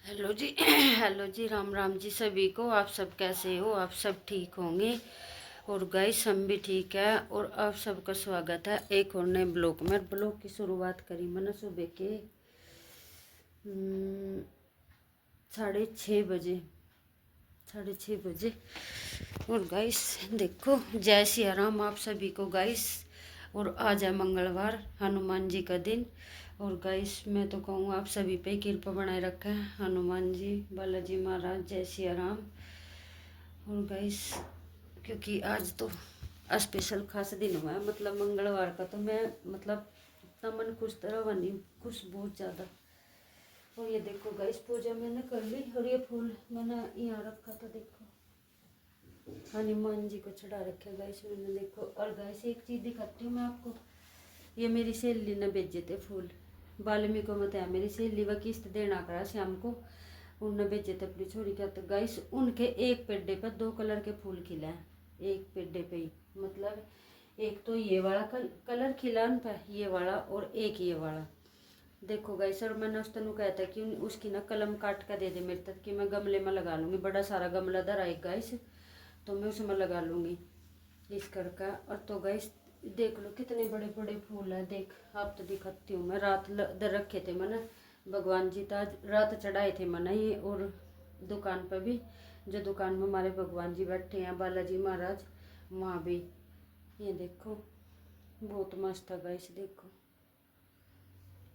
Hello जी। Hello जी, राम राम जी सभी को। आप सब कैसे हो? आप सब ठीक होंगे। और गाइस हम भी ठीक है। और आप सबका स्वागत है एक और नए ब्लॉग में। ब्लॉग की शुरुआत करी मैंने सुबह के 6:30 बजे। 6:30 बजे। और गाइस देखो, जय सिया राम आप सभी को गाइस। और आज है मंगलवार, हनुमान जी का दिन। और गाइस मैं तो कहूँ आप सभी पे कृपा बनाए रखें हनुमान जी, बालाजी महाराज, जय सिया राम। और गाइस क्योंकि आज तो स्पेशल खास दिन हुआ है, मतलब मंगलवार का, तो मैं मतलब इतना मन खुश तरह बनी, खुश बहुत ज़्यादा। और ये देखो गाइस, पूजा मैंने कर ली। और ये फूल मैंने यहाँ रखा था, देखो हनुमान जी को चढ़ा रखे गाइस मैंने, देखो। और गाइस एक चीज़ दिखाती हूँ मैं आपको। ये मेरी सहेली ने भेजे थे फूल। बाल्मीकि को मत है मेरी सहेली, वह किस्त देना करा शाम को, उनने भेजे थे अपनी छोरी का। तो गाइस उनके एक पेड्डे पर 2 कलर के फूल खिला है, एक पेड्डे पे ही। मतलब एक तो ये वाला कलर खिला उन पर, ये वाला, और एक ये वाला। देखो गाइस, और मैंने उस तनु कहता कि उसकी ना कलम काट कर दे दे मेरे तक, कि मैं गमले में लगा लूँगी। बड़ा सारा गमला धरा एक गाइस, तो मैं उसमें लगा लूँगी इस करका। और तो गाइस देख लो कितने बड़े बड़े फूल है, देख आप तो दिखाती हूँ मैं। रात दर रखे थे मैंने भगवान जी, ताज रात चढ़ाए थे मैंने ये। और दुकान पर भी, जो दुकान में हमारे भगवान जी बैठे हैं, बालाजी महाराज, वहाँ भी। ये देखो बहुत मस्त है गाइस, देखो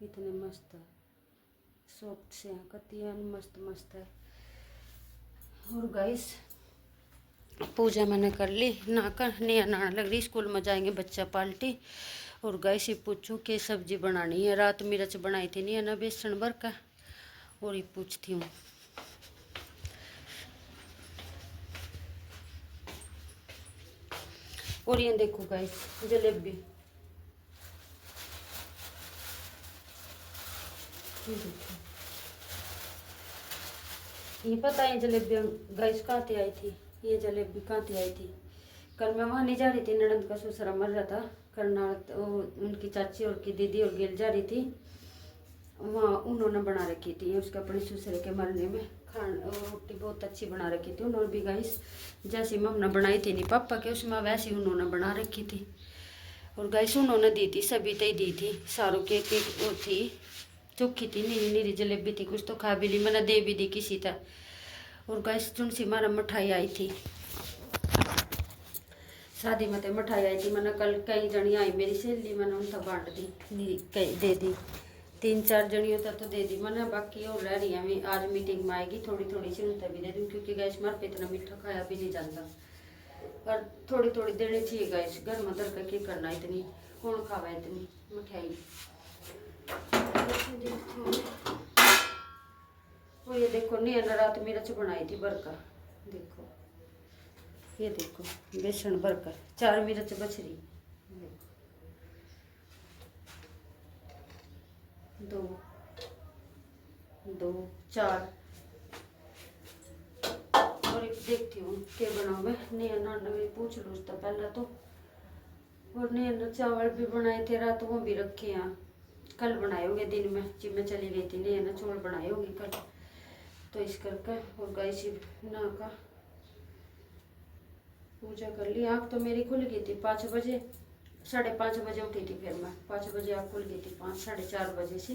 इतने मस्त है, सॉफ्ट से हैं कतियान, मस्त मस्त है। और गाइस पूजा मैंने कर ली, नहाकर नया नहाने लग रही, स्कूल में जाएंगे बच्चा पाल्टी। और गाइस ये पूछो कि सब्जी बनानी है। रात मिर्च बनाई थी नहीं है ना, बेसन भर का। और ये पूछती हूँ। और ये देखो गाइस जलेबी, ये देखो। ये पता है जलेबी गाइस कहाँ से आई थी? ये जलेबी कहाँ से आई थी? कल मैं वहाँ नहीं जा रही थी, ननद का ससुरा मर रहा था करनाल, तो उनकी चाची और की दीदी और गिल जा रही थी वहाँ। उन्होंने बना रखी थी उसके अपने ससुर के मरने में, रोटी बहुत अच्छी बना रखी थी उन्होंने भी गाइस। जैसी मम्मी बनाई थी नहीं पापा के उसमें, वैसी उन्होंने बना रखी थी। और गाइस उन्होंने दी थी, सभी तय दी थी, सारों के वो थी, चोखी थी, नीरी नीरी जलेबी थी। कुछ तो खा भी ली, मैंने दे भी दी किसी था। और गाइस तुलसी मारा मिठाई आई थी, शादी में तो मिठाई आई थी। मैंने कल कई जनी आई मेरी सहेली, मैंने उनका बांट दी, कई दे दी, 3-4 जनियों तक तो दे दी मैंने। बाकी और रह रही है, आज मीटिंग में आएगी, थोड़ी थोड़ी सी उनका भी दे दूँ, क्योंकि गैस मार पे इतना मीठा खाया भी नहीं जाता। और थोड़ी थोड़ी देनी चाहिए गैस, घर में दर का की करना, इतनी कौन खावा इतनी मिठाई। वो ये देखो नहीं रात मिर्च बनाई थी बरका, देखो ये देखो बेसन भरकर 4 मिर्च बच रही, दो दो 4। और एक देखती हूँ क्या बनाऊँ मैं। नया नाना भी पूछ लूँ उसका पहला तो। और नया चावल भी बनाए थे रात, वो भी रखे हैं, कल बनाए होंगे दिन में, जब मैं चली गई थी नया चौल बनाए होंगे कल, तो इस करके। और गाय शिव ना का पूजा कर ली। आँख तो मेरी खुल गई थी 5 बजे, 5:30 बजे उठी थी। फिर मैं 5 बजे आँख खुल गई थी, 5 साढ़े 4 बजे से।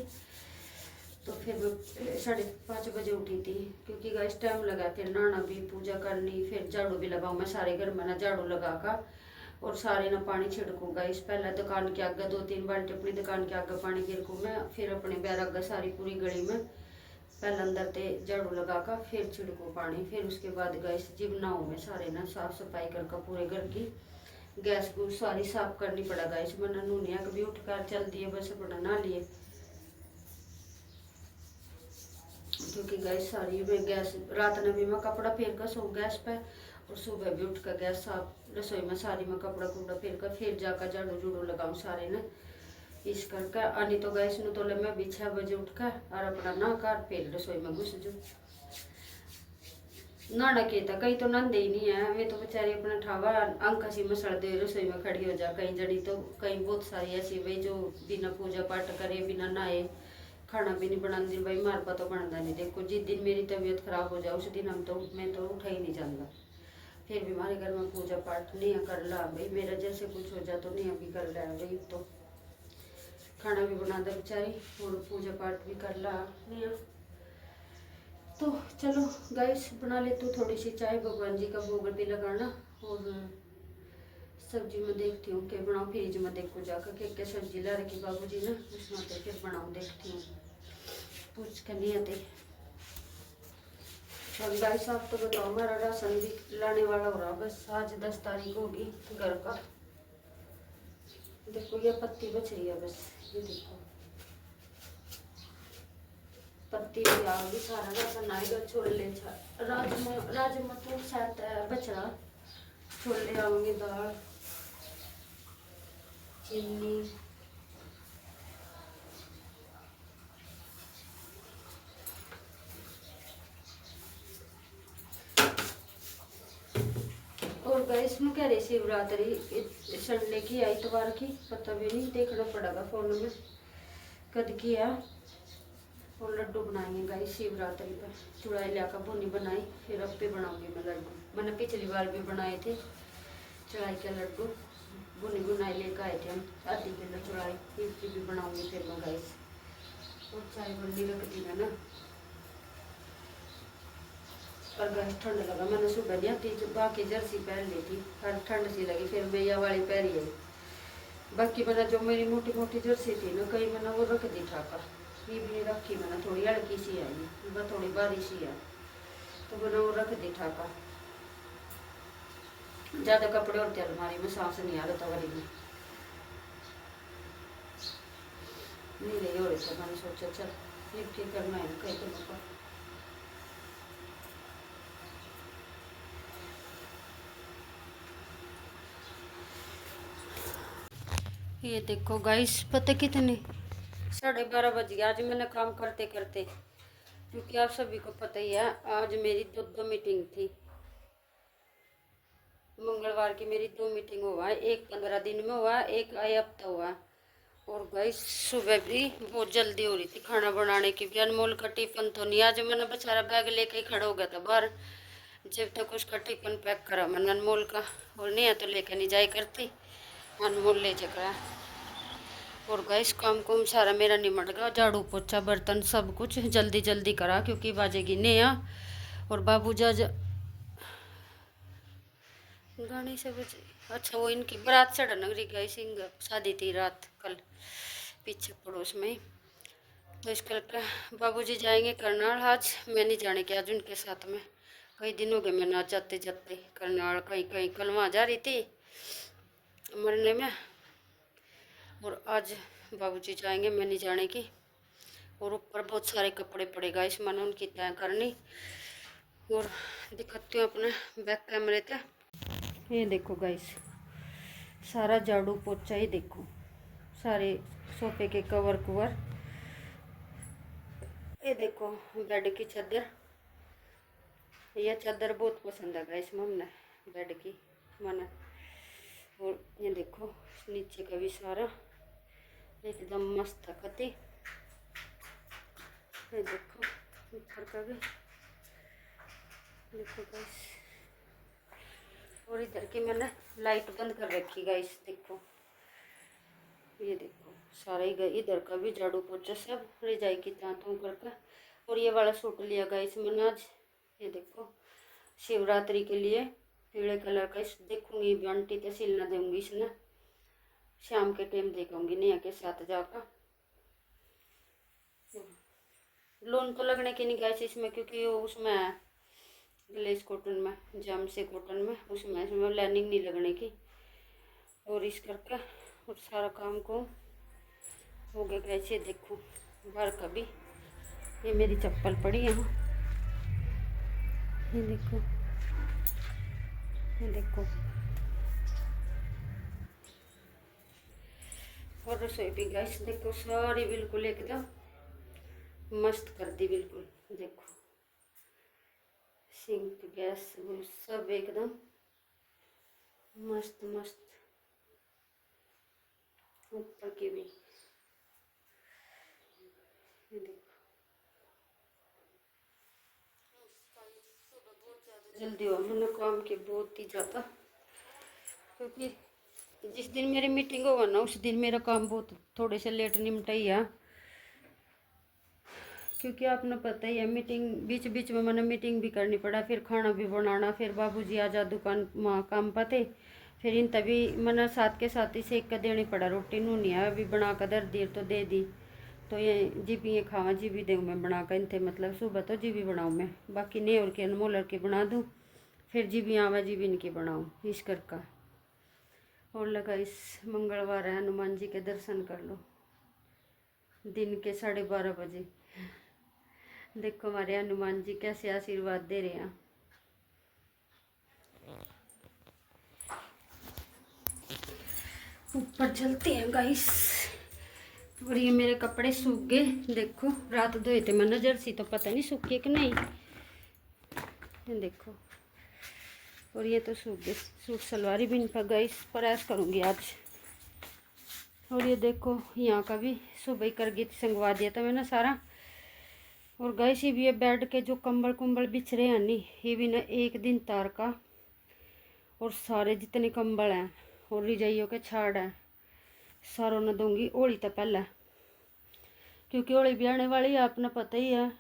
तो फिर मैं 5:30 बजे उठी थी, क्योंकि गैस टाइम लगा, फिर नहाना भी, पूजा करनी, फिर झाड़ू भी लगाऊँ मैं सारे घर में ना, झाड़ू लगा कर और सारे ना पानी छिड़कूँगा। इस पहले दुकान के आगे 2-3 बाल्टी अपनी दुकान के आगे पानी गिरकूँ मैं, फिर अपने बैर आगे सारी पूरी गली में पहले अंदर ते झाड़ू लगा कर फिर छिड़कूँ पानी। फिर उसके बाद गैस जिब नहाऊँ मैं सारे ना, साफ सफाई करके पूरे घर की गैस गूस सारी साफ करनी पड़ा गैस। मैंने नूनिया कभी उठ कर चल दिए, बस अपना नहा लिए, क्योंकि गैस सारी में गैस रात में भी मैं कपड़ा फेर कर सो गैस पे, और सुबह भी उठ कर गैस साफ रसोई में सारी में कपड़ा कुपड़ा फेर कर फिर जाकर झाड़ू झूड़ू लगाऊँ सारे ने। इस करके आनी तो गैस न तो मैं भी 6 बजे उठ कर और अपना नहा कर फिर रसोई में घुस जाऊँ। नहाना के था कहीं तो नंदे ही नहीं है, वे तो बेचारी अपना ठावा अंक सी मसड़ दे रसोई में खड़ी हो जा। कहीं जड़ी तो कहीं बहुत सारी ऐसी भाई जो बिना पूजा पाठ करे बिना नहाए खाना भी नहीं बनाती भाई, मारे पा तो बनता नहीं। देखो जिस दिन मेरी तबीयत खराब हो जाए उस दिन मैं तो उठा ही नहीं जाता। फिर भी हमारे घर में पूजा पाठ नहीं कर ला भाई, मेरा जैसे कुछ हो जाए तो नहीं अभी कर ला भाई, तो खाना भी बना दे बेचारी और पूजा पाठ भी कर ला नहीं। तो चलो गाइस बना ले तू थोड़ी सी चाय, भगवान जी का भोग भी लगाना। और सब्जी में देखती हूँ क्या बनाऊँ, फ्रिज में देखो जाकर क्या सब्जी ला रखी बाबू जी ने, उसमें तो फिर बनाऊँ देखती हूँ, पूछ कर नहीं आते। और गाइस आप तो बताओ, हमारा राशन भी लाने वाला हो रहा, बस आज 10 तारीख होगी घर का। देखो ये पत्ती बच रही है बस, ये देखो पत्ती भी आ गई, सारा राशन आएगा। छोले राजमा तो शायद बच रहा, छोले आऊंगी, दाल चीनी और गैस में कह रही शिवरात्रि संडे की या इतवार की, पता भी नहीं, देखना पड़ेगा फोन में कद की है। और लड्डू बनाएंगे गाइस शिवरात्रि पर, चुड़ाई लाकर भुनी बनाई, फिर अब भी बनाऊंगी मैं लड्डू। मैंने पिछली बार भी बनाए थे चुड़ाई के लड्डू, भुनी बुनाई लेकर आए थे हम, आधी किलो चुड़ाई, फिर भी बनाऊंगी फिर मैं गाइस। और चाय बननी रख दी है ना, और गैस ठंड लगा, मैंने सुबह नहीं आती बाकी जर्सी पहन ली थी, हर ठंड सी लगी, फिर मैं यह वाली पहनी है। बाकी मैंने जो मेरी मोटी मोटी जर्सी थी ना, कहीं मैंने वो रख दी ठाकर, ये भी नहीं रखी मैंने, थोड़ी हल्की सी आई, बस थोड़ी बारिश ही है तो मैंने वो रख दी ठाकर। ज़्यादा कपड़े होते अलमारी में, सांस नहीं आ रहा था वाली में, नहीं रही हो रही थी, मैंने सोचा चल ये करना है कहीं तो। ये देखो गाइस, पता कितने 12:30 बज गया आज मैंने काम करते करते, क्योंकि आप सभी को पता ही है आज मेरी दो मीटिंग थी। मंगलवार की मेरी 2 मीटिंग हुआ है, एक 15 दिन में हुआ, एक आए हफ्ता हुआ। और गाइस सुबह भी बहुत जल्दी हो रही थी खाना बनाने की भी, अनमोल का टिफिन तो नहीं, आज मैंने बेचारा बैग लेके ही खड़ा हो गया था बाहर, जब तक उसका टिफिन पैक करा मैंने अनमोल का, और नहीं है तो लेकर नहीं जाए करती, अनमोल ले जाकर। और गैस काम कुम सारा मेरा निमट गया, झाड़ू पोछा बर्तन सब कुछ जल्दी जल्दी करा, क्योंकि बाजे गिने आ। और बाबू जा गाने से बजे, अच्छा वो इनकी बारात चढ़न रही गई सिंह, शादी थी रात कल पीछे पड़ोस में, तो इस करके बाबू जी जाएंगे करनाल आज, मैं नहीं जाने के आज उनके साथ में, कई दिन हो गए मैं ना जाते जाते करनाल, कहीं कहीं कल वहाँ जा रही थी मरने में, और आज बाबूजी जाएंगे, मैं नहीं जाने की। और ऊपर बहुत सारे कपड़े पड़ेगा इस मैंने उनकी तय करनी। और दिखाती हूँ अपने बैक कैमरे पे, ये देखो गाइस सारा झाड़ू पोछा ही देखो, सारे सोफे के कवर कवर, ये देखो बेड की चादर, यह चादर बहुत पसंद है गाइस मम्मी बेड की मैंने। और ये देखो नीचे का भी सारा एकदम मस्त कति, ये देखो ऊपर का भी देखो गाइस। और इधर की मैंने लाइट बंद कर रखी गाइस, देखो ये देखो सारा ही इधर का भी झाड़ू पोछा सब रजाई की तांतों करके। और ये वाला सूट लिया गाइस मैंने आज, ये देखो शिवरात्रि के लिए पीले कलर का, इस देखूंगी आंटी तो सिलना दूंगी इसने, शाम के टाइम देखूंगी नेहा के साथ जाकर। लोन तो लगने की नहीं गाइस इसमें, क्योंकि वो उसमें ग्लेस कॉटन में, जाम से कॉटन में, उसमें लाइनिंग नहीं लगने की। और इस करके और सारा काम को हो गया गाइस। ये देखो बाहर का भी, ये मेरी चप्पल पड़ी है, ये देखो ये देखो। और रसोई भी गाइस देखो सारी बिल्कुल एकदम मस्त कर दी बिल्कुल, देखो सिंक गैस सब एकदम मस्त मस्त, ऊपर की भी ये देखो जल्दी हुआ मैंने काम के बहुत ही ज़्यादा, क्योंकि जिस दिन मेरी मीटिंग होगा ना उस दिन मेरा काम बहुत थोड़े से लेट निपटा ही है, क्योंकि आपने पता ही है मीटिंग बीच बीच में मैंने मीटिंग भी करनी पड़ा, फिर खाना भी बनाना, फिर बाबूजी आ जा दुकान वहाँ काम पर थे, फिर इन तभी मैंने साथ के साथ ही सेक कर देनी पड़ा रोटी, नू नहीं है अभी बना कर दर दी तो दे दी, तो ये जी भी ये खावा जी भी दूँ मैं बना कर इनते, मतलब सुबह तो जी भी बनाऊँ मैं, बाकी नहीं और के अनमोल और के बना दूँ, फिर जी भी आवा जी भी इनकी बनाऊँ इस कर का। और लगा इस मंगलवार है, हनुमान जी के दर्शन कर लो दिन के 12:30 बजे। देखो हमारे हनुमान जी कैसे आशीर्वाद दे रहे हैं। ऊपर चलते हैं गाइस। और ये मेरे कपड़े सूख गए, देखो रात धोए थे मैंने जर्सी, तो पता नहीं सूखे कि नहीं, ये देखो। और ये तो सूख गए, सूट सलवार भी इनका गाइस प्रेस करूँगी आज। और ये देखो यहाँ का भी सुबह ही कर गई थी, संगवा दिया था मैंने सारा। और गाइस ये भी ये बेड के जो कंबल कुंबल बिछ रहे हैं नहीं, ये भी ना एक दिन तार का, और सारे जितने कंबल हैं और रजाइयों के छाड़ हैं सारों ने दूंगी होली तो पहले, क्योंकि होली भी आने वाली है, आपने पता ही है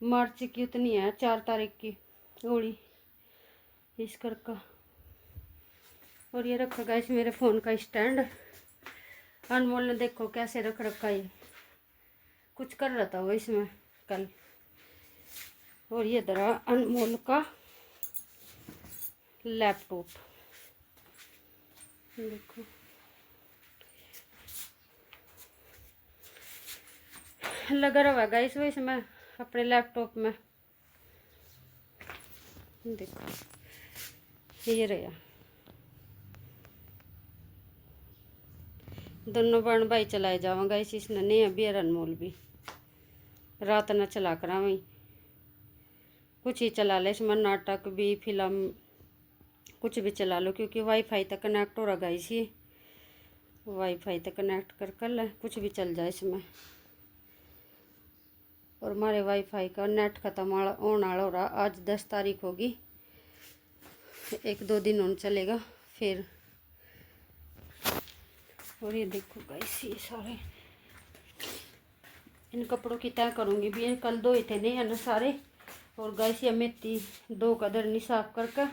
मार्च की उतनी है 4 तारीख की होली इस कर का। और ये रखा गाइस मेरे फ़ोन का स्टैंड, अनमोल ने देखो कैसे रख रखा है, कुछ कर रहा था वो इसमें कल। और ये दरा अनमोल का लैपटॉप देखो, लगा रहा है गाइस वो इसमें अपने लैपटॉप में, देखो ये रहा। दोनों बहन भाई चलाए जाऊँगा इस इसने नहीं अभी अनमोल भी रात न चला कर वहीं कुछ ही चला ले इसमें, नाटक भी फिल्म कुछ भी चला लो, क्योंकि वाईफाई तक कनेक्ट हो रहा गाइस, ये वाईफाई तक कनेक्ट कर ले कुछ भी चल जाए इसमें। और हमारे वाईफाई का नेट ख़त्म होने वाला हो रहा, आज 10 तारीख होगी, 1-2 दिन और चलेगा फिर। और ये देखो गाइस ये सारे इन कपड़ों की तय करूँगी भी, कल धोए थे नहीं है ना सारे। और गाइस ये मेथी 2 कदर नहीं साफ करके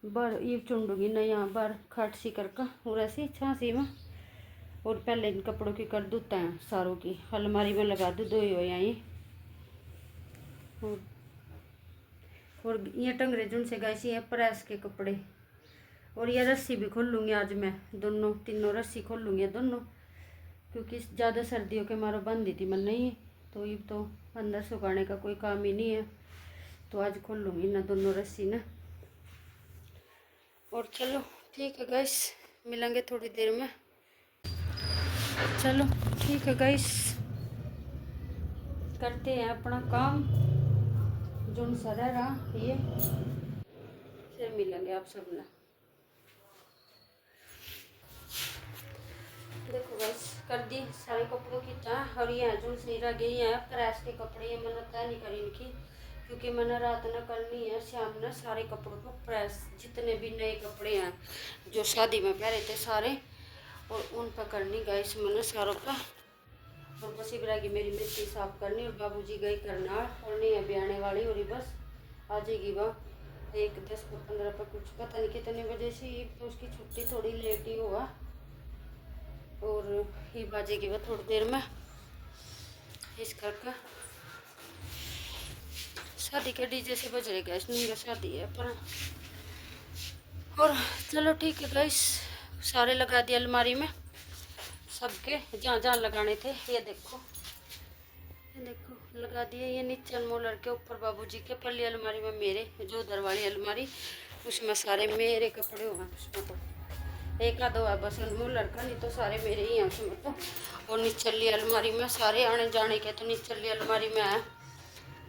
बार ये चुंडूंगी ना यहाँ बार खाट सी करके, और ऐसी छाँसी में। और पहले इन कपड़ों की कर दूता है सारों की अलमारी में लगा दूँ धोए हो यहाँ। और ये टंगरे जुन से गाइस ये प्रेस के कपड़े। और ये रस्सी भी खोल लूँगी आज मैं, दोनों तीनों रस्सी खोल लूँगी दोनों, क्योंकि ज़्यादा सर्दियों के मारो बंद ही थी मन नहीं, तो ये तो अंदर सुखाने का कोई काम ही नहीं है, तो आज खोल लूँगी ना दोनों रस्सी ना। और चलो ठीक है गाइस, मिलेंगे थोड़ी देर में। चलो ठीक है गाइस, करते हैं अपना काम जो सा रह रहा ये, फिर मिलेंगे आप सब ना। देखो गाइस कर दी सारे कपड़ों की तह, और ये जो सही रह गई है प्रेस के कपड़े, ये मैंने तय नहीं करी इनकी, क्योंकि मैंने रात न करनी है शाम ने सारे कपड़ों को प्रेस, जितने भी नए कपड़े हैं जो शादी में पहने थे सारे, और उन पर करनी गाइस मैंने सारों का। और बस इबरा की मेरी मिट्टी साफ करनी, और बाबूजी गई करना, और नहीं अभी आने वाली, और बस आ जाएगी वह 1-10-15 पर, कुछ पता नहीं कितने बजे से, तो उसकी छुट्टी थोड़ी लेट ही हुआ, और ये बाजेगी वह थोड़ी देर में इस करके। शादी के डीजे से बज रहे गैस नहीं शादी है पर। और चलो ठीक है गाइस, सारे लगा दिए अलमारी में सबके जहाँ जहाँ लगाने थे, ये देखो लगा दिए। ये नीचे अनमोलर के ऊपर बाबूजी के, पल्ली अलमारी में मेरे, जो उधर वाली अलमारी उसमें सारे मेरे कपड़े हो गए, उसमें तो एक आधा है बस अनमोलर का, नहीं तो सारे मेरे ही हैं उसमें तो। और निचली अलमारी में सारे आने जाने के, तो निचली अलमारी में है,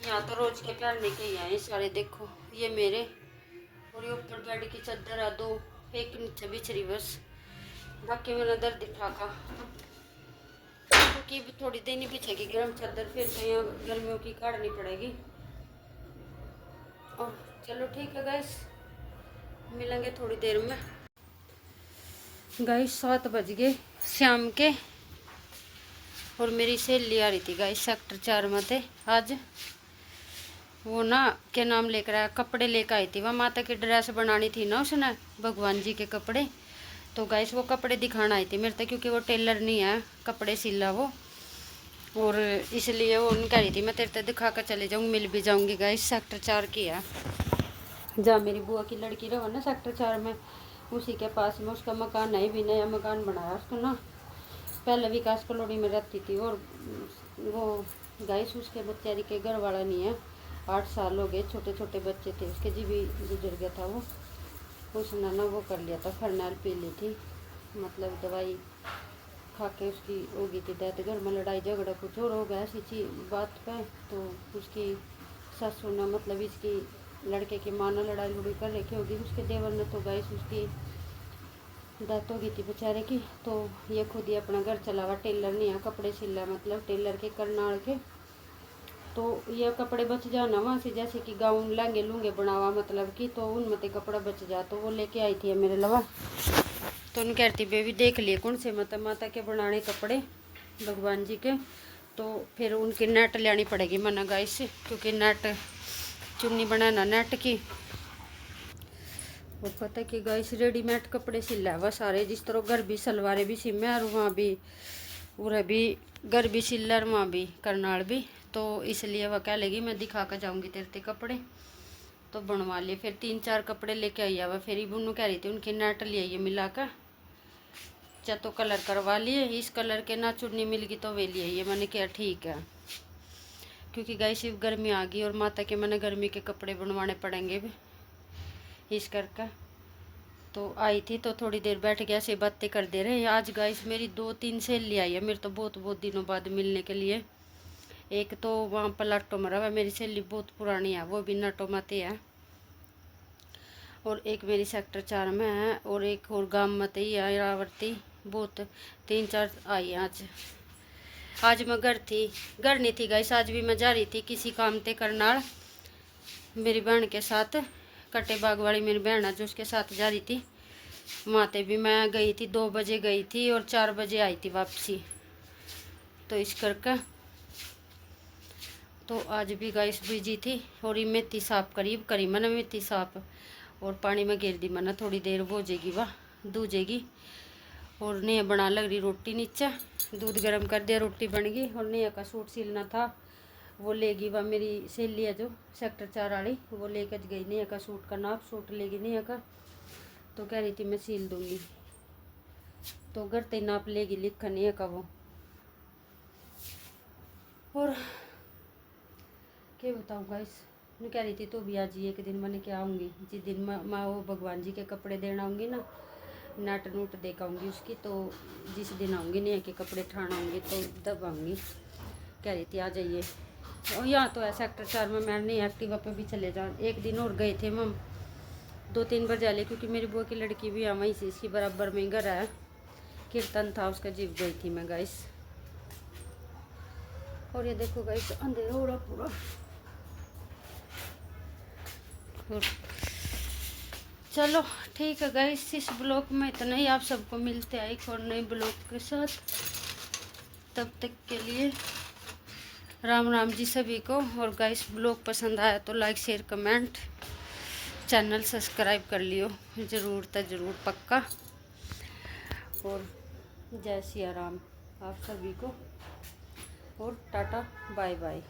यहाँ तो रोज के पहनने के ही हैं सारे, देखो ये मेरे। और ये ऊपर बेड की चादर है 2, एक नीचे बिछरी बस, बाकी मैंने दर्द ठाका की थोड़ी देनी बिछेगी गर्म चादर, फिर तो यहाँ गर्मियों की काटनी पड़ेगी। और चलो ठीक है गाइस, मिलेंगे थोड़ी देर में। गाइस 7 बज गए शाम के, और मेरी सहेली आ रही थी गाइस सेक्टर 4 में थे आज। वो ना क्या नाम लेकर आया, कपड़े लेकर आई थी। वह माता की ड्रेस बनानी थी ना उसने, भगवान जी के कपड़े। तो गाइस वो कपड़े दिखाना आई थी मेरे तक, क्योंकि वो टेलर नहीं है, कपड़े सिला वो। और इसलिए वो कह रही थी मैं तेरे तक दिखा कर चले जाऊँगी, मिल भी जाऊँगी। गाइस सेक्टर 4 की है, जहाँ मेरी बुआ की लड़की रहो ना सेक्टर 4 में, उसी के पास में उसका मकान है। भी नया मकान बनाया उसको ना, पहले विकास कॉलोनी में रहती थी। और वो गाइस उसके बेचारी के घर वाला नहीं है, 8 साल हो गए, छोटे छोटे बच्चे थे उसके, जी भी गुजर गया था वो। उसने ना वो कर लिया था, फरनैल पी ली थी, मतलब दवाई खा के उसकी हो गई थी डेथ। घर में लड़ाई झगड़ा कुछ और हो गया ऐसी चीज बात पे, तो उसकी सासू ने मतलब इसकी लड़के की माँ ने लड़ाई लुड़ी कर रखी होगी उसके देवर ने। तो गाइस उसकी डेथ हो गई थी बेचारे की। तो ये खुद ही अपना घर चला हुआ, टेलर नहीं है, कपड़े सिला, मतलब टेलर के करनाल के। तो ये कपड़े बच जाना वहाँ से, जैसे कि गाउन लहंगे लूंगे बनावा मतलब कि, तो उनमें तो कपड़ा बच जा, तो वो लेके आई थी मेरे लवा। तो उन कहती बेबी देख लिए कौन से मतलब माता के बनाने कपड़े भगवान जी के। तो फिर उनकी नेट लेनी पड़ेगी मना गाइस, क्योंकि नेट चुन्नी बनाना नेट की। और पता कि गाइस रेडीमेड कपड़े सिला हुआ सारे, जिस तरह घर भी सलवारें भी सिमे, और वहाँ भी उरे भी घर भी सिला, और वहाँ भी करनाल भी। तो इसलिए वह कह लेगी मैं दिखा कर जाऊँगी तेरे कपड़े, तो बनवा लिए। फिर 3-4 कपड़े लेके आई हुआ, फिर बुनू कह रही थी उनकी नेट ले आइए मिला कर, चाहे तो कलर करवा लिए, इस कलर के ना चुन्नी मिल गई तो वे ले आइए। मैंने कहा ठीक है, क्योंकि गाइस सिर्फ गर्मी आ गई और माता के मैंने गर्मी के कपड़े बनवाने पड़ेंगे भी इस करके। तो आई थी तो थोड़ी देर बैठ गया से बातें कर दे रहे। आज गाइस मेरी 2-3 सहेली आई है मेरे तो बहुत दिनों बाद मिलने के लिए। एक तो वहाँ पलाटो में रहा, मेरी सहेली बहुत पुरानी है, वो भी नाटो माते है। और एक मेरी सेक्टर 4 में है, और एक और गांव में ही है रावर्ती। बहुत 3-4 आई है आज। आज मैं घर नहीं थी गाइस, आज भी मैं जा रही थी किसी काम ते करनाल मेरी बहन के साथ। कटे बाग वाली मेरी बहन है जो उसके साथ जा रही थी, माते भी मैं गई थी। 2 बजे गई थी और 4 बजे आई थी वापसी, तो इस करके तो आज भी गाइस बिजी थी। और ये मेथी साफ करी मैंने मेथी साफ, और पानी में गिर दी मैंने, थोड़ी देर वो जाएगी वह दूजेगी। और नेहा बना लग रही रोटी नीचे, दूध गर्म कर दिया, रोटी बन गई। और नेहा का सूट सिलना था, वो लेगी वह मेरी सहेली है जो सेक्टर 4 वाली, वो लेकर गई नेहा का सूट का नाप, सूट लेगी नेहा का। तो कह रही थी मैं सिल दूंगी, तो घर ते नाप लेगी लिखा नेहा का वो। और क्या बताऊँ गाइस, मैं कह रही थी तो भी आज एक दिन मैंने क्या आऊँगी, जिस दिन मैं वो भगवान जी के कपड़े देना आऊँगी ना, नट नूट देख आऊँगी उसकी। तो जिस दिन आऊँगी नेहा के कपड़े ठाण आऊँगी तो तब आऊँगी। कह रही थी आ जाइए। और यहाँ तो है सेक्टर 4 में, मैं नहीं एक्टिवा पे भी चले जाऊँ। एक दिन और गए थे हम 2-3 बार जाले, क्योंकि मेरी बुआ की लड़की भी है वहीं से, इसकी बराबर में घर है, कीर्तन था उसका, जीव गई थी मैं गाइस। और ये देखो गाइस अंधेरा हो रहा पूरा। और चलो ठीक है गाइस, इस ब्लॉग में इतना ही। आप सबको मिलते हैं एक और नए ब्लॉग के साथ, तब तक के लिए राम राम जी सभी को। और गाइस ब्लॉग पसंद आया तो like share comment, channel subscribe कर लियो ज़रूर तो ज़रूर पक्का। और जय सिया राम आप सभी को, और टाटा बाय बाय।